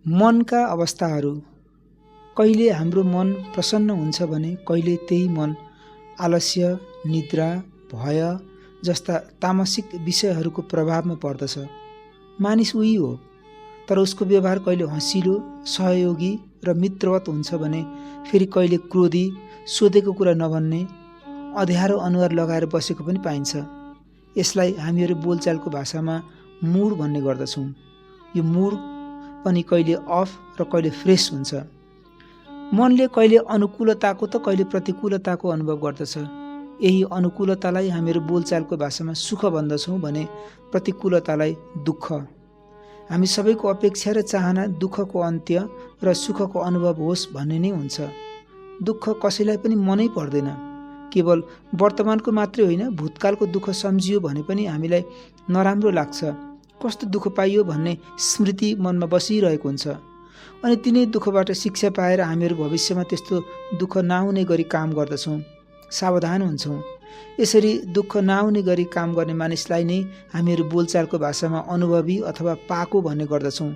मनका अवस्थाहरू। कहिले हाम्रो मन प्रसन्न हुन्छ भने कहिले त्यही मन आलस्य, निद्रा, भय जस्ता तामसिक विषयहरूको प्रभावमा पर्दछ। मानिस उही हो, तर उसको व्यवहार कहिले हँसिलो, सहयोगी र मित्रवत हुन्छ भने फेरि कहिले क्रोधी, सोधेको कुरा नभन्ने, अँध्यारो अनुहार लगाएर बसेको पनि पाइन्छ। यसलाई हामीहरू बोलचालको भाषामा मुड भन्ने गर्दछौँ। यो मुड पनि कहिले अफ र कहिले फ्रेस हुन्छ। मनले कहिले अनुकूलताको त कहिले प्रतिकूलताको अनुभव गर्दछ। यही अनुकूलतालाई हामीहरू बोलचालको भाषामा सुख भन्दछौँ भने प्रतिकूलतालाई दुःख। हामी सबैको अपेक्षा र चाहना दुःखको अन्त्य र सुखको अनुभव होस् भन्ने नै हुन्छ। दुःख कसैलाई पनि मनै पर्दैन। केवल वर्तमानको मात्रै होइन, भूतकालको दुःख सम्झियो भने पनि हामीलाई नराम्रो लाग्छ। कस्तो दुःख पाइयो भन्ने स्मृति मनमा बसिरहेको हुन्छ। अनि तिनै दुःखबाट शिक्षा पाएर हामीहरू भविष्यमा त्यस्तो दुःख नआउने गरी काम गर्दछौँ, सावधान हुन्छौँ। यसरी दुःख नआउने गरी काम गर्ने मानिसलाई नै हामीहरू बोलचालको भाषामा अनुभवी अथवा पाको भन्ने गर्दछौँ।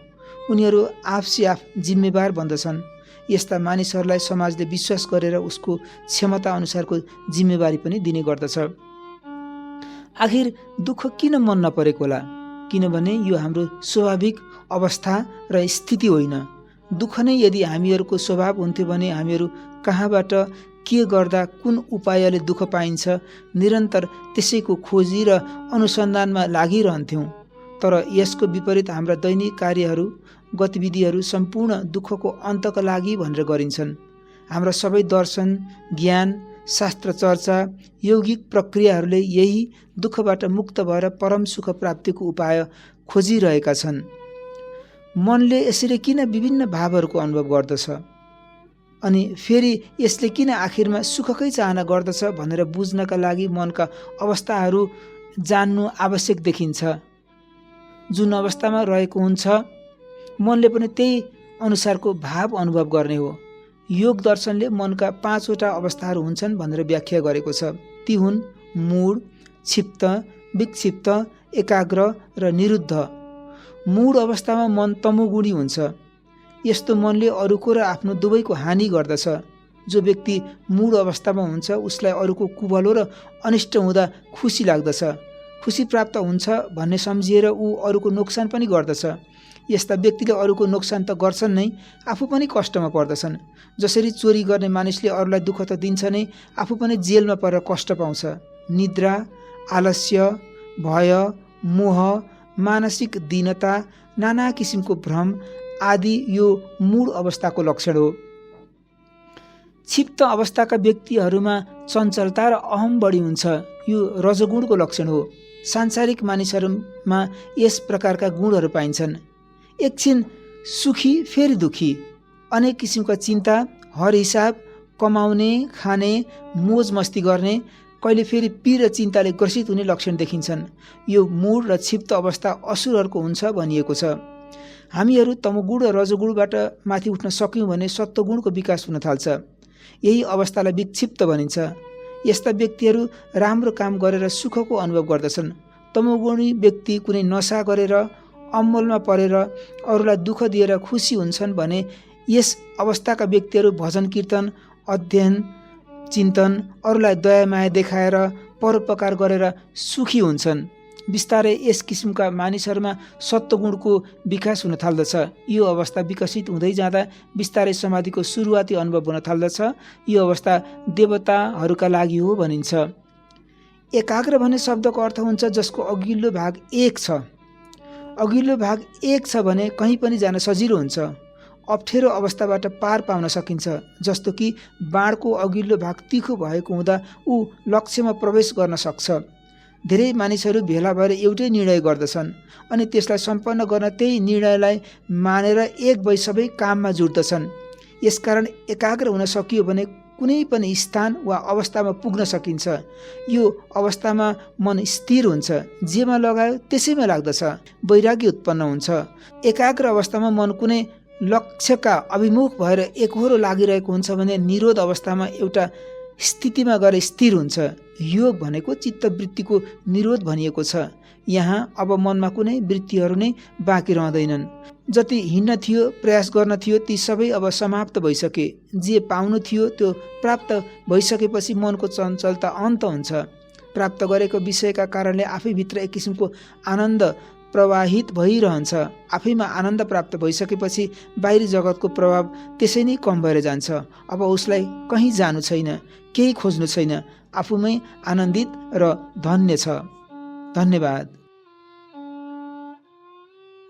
उनीहरू आफसे आफ जिम्मेवार बन्दछन्। यस्ता मानिसहरूलाई समाजले विश्वास गरेर उसको क्षमता अनुसारको जिम्मेवारी पनि दिने गर्दछ। आखिर दुःख किन मन नपरेको होला? किनभने यो हाम्रो स्वाभाविक अवस्था र स्थिति होइन। दुःख नै यदि हामीहरूको स्वभाव हुन्थ्यो भने हामीहरू कहाँबाट के गर्दा कुन उपायले दुःख पाइन्छ निरन्तर त्यसैको खोजी र अनुसन्धानमा लागिरहन्थ्यौँ। तर यसको विपरीत हाम्रा दैनिक कार्यहरू, गतिविधिहरू सम्पूर्ण दुःखको अन्तका लागि भनेर गरिन्छन्। हाम्रा सबै दर्शन, ज्ञान, शास्त्र चर्चा, यौगिक प्रक्रियाहरूले यही दुःखबाट मुक्त भएर परम सुख प्राप्तिको उपाय खोजिरहेका छन्। मनले यसरी किन विभिन्न भावहरूको अनुभव गर्दछ अनि फेरि यसले किन आखिरमा सुखकै चाहना गर्दछ भनेर बुझ्नका लागि मनका अवस्थाहरू जान्नु आवश्यक देखिन्छ। जुन अवस्थामा रहेको हुन्छ मनले पनि त्यही अनुसारको भाव अनुभव गर्ने हो। योग दर्शनले मनका 5वटा अवस्थाहरू हुन्छन् भनेर व्याख्या गरेको छ। ती हुन् मूड, क्षिप्त, विक्षिप्त, एकाग्र र निरुद्ध। मूड अवस्थामा मन तमोगुणी हुन्छ। यस्तो मनले अरूको र आफ्नो दुवैको हानि गर्दछ। जो व्यक्ति मूड अवस्थामा हुन्छ उसलाई अरूको कुभलो र अनिष्ट हुँदा खुसी लाग्दछ। खुसी प्राप्त हुन्छ भन्ने सम्झिएर ऊ अरूको नोक्सान पनि गर्दछ। यस्ता व्यक्तिले अरूको नोक्सान त गर्छन् नै, आफू पनि कष्टमा पर्दछन्। जसरी चोरी गर्ने मानिसले अरूलाई दुःख त दिन्छ नै, आफू पनि जेलमा परेर कष्ट पाउँछ। निद्रा, आलस्य, भय, मोह, मानसिक दीनता, नाना किसिमको भ्रम आदि यो मूड अवस्थाको लक्षण हो। क्षिप्त अवस्थाका व्यक्तिहरूमा चञ्चलता र अहम बढी हुन्छ। यो रजोगुणको लक्षण हो। सांसारिक मानिसहरूमा यस प्रकारका गुणहरू पाइन्छन्। एकछिन सुखी फेरि दुखी, अनेक किसिमका चिन्ता, हर हिसाब, कमाउने, खाने, मोज मस्ती गर्ने, कहिले फेरि पीर र चिन्ताले ग्रसित हुने लक्षण देखिन्छन्। यो मूड र क्षिप्त अवस्था असुरहरूको हुन्छ भनिएको छ। हामीहरू तमोगुण र रजोगुणबाट माथि उठ्न सक्यौँ भने सत्वगुणको विकास हुन थाल्छ। यही अवस्थालाई विक्षिप्त भनिन्छ। यस्ता व्यक्तिहरू राम्रो काम गरेर सुखको अनुभव गर्दछन्। तमोगुणी व्यक्ति कुनै नशा गरेर, अमलमा परेर अरूलाई दुःख दिएर खुसी हुन्छन् भने यस अवस्थाका व्यक्तिहरू भजन कीर्तन, अध्ययन, चिन्तन, अरूलाई दया माया देखाएर परोपकार गरेर सुखी हुन्छन्। बिस्तारै यस किसिमका मानिसहरूमा सत्वगुणको विकास हुन थाल्दछ। यो अवस्था विकसित हुँदै जाँदा बिस्तारै समाधिको सुरुवाती अनुभव हुन थाल्दछ। यो अवस्था देवताहरूका लागि हो भनिन्छ। एकाग्र भन्ने शब्दको अर्थ हुन्छ जसको अघिल्लो भाग एक छ। अघिल्लो भाग एक छ भने कहीँ पनि जान सजिलो हुन्छ। अप्ठ्यारो अवस्थाबाट पार पाउन सकिन्छ। जस्तो कि बाणको अघिल्लो भाग तिखो भएको हुँदा ऊ लक्ष्यमा प्रवेश गर्न सक्छ। धेरै मानिसहरू भेला भएर एउटै निर्णय गर्दछन् अनि त्यसलाई सम्पन्न गर्न त्यही निर्णयलाई मानेर एक भई सबै काममा जुट्दछन्। यसकारण एकाग्र हुन सकियो भने कुनै पनि स्थान वा अवस्थामा पुग्न सकिन्छ। यो अवस्थामा मन स्थिर हुन्छ। जेमा लगायो त्यसैमा लाग्दछ। वैराग्य उत्पन्न हुन्छ। एकाग्र अवस्थामा मन कुनै लक्ष्यका अभिमुख भएर एकहोरो लागिरहेको हुन्छ भने निरोध अवस्थामा एउटा स्थितिमा गएर स्थिर हुन्छ। योग भनेको चित्तवृत्तिको निरोध भनिएको छ। यहाँ अब मनमा कुनै वृत्तिहरू नै बाँकी रहँदैनन्। जति हिँड्न थियो, प्रयास गर्न थियो, ती सबै अब समाप्त भइसके। जे पाउनु थियो त्यो प्राप्त भइसकेपछि मनको चञ्चलता अन्त हुन्छ। प्राप्त गरेको विषयका कारणले आफैभित्र एक किसिमको आनन्द प्रवाहित भइरहन्छ। आफैमा आनन्द प्राप्त भइसकेपछि बाहिरी जगतको प्रभाव त्यसै नै कम भएर जान्छ। अब उसलाई कहीँ जानु छैन, केही खोज्नु छैन, आफूमै आनन्दित र धन्य छ। धन्यवाद।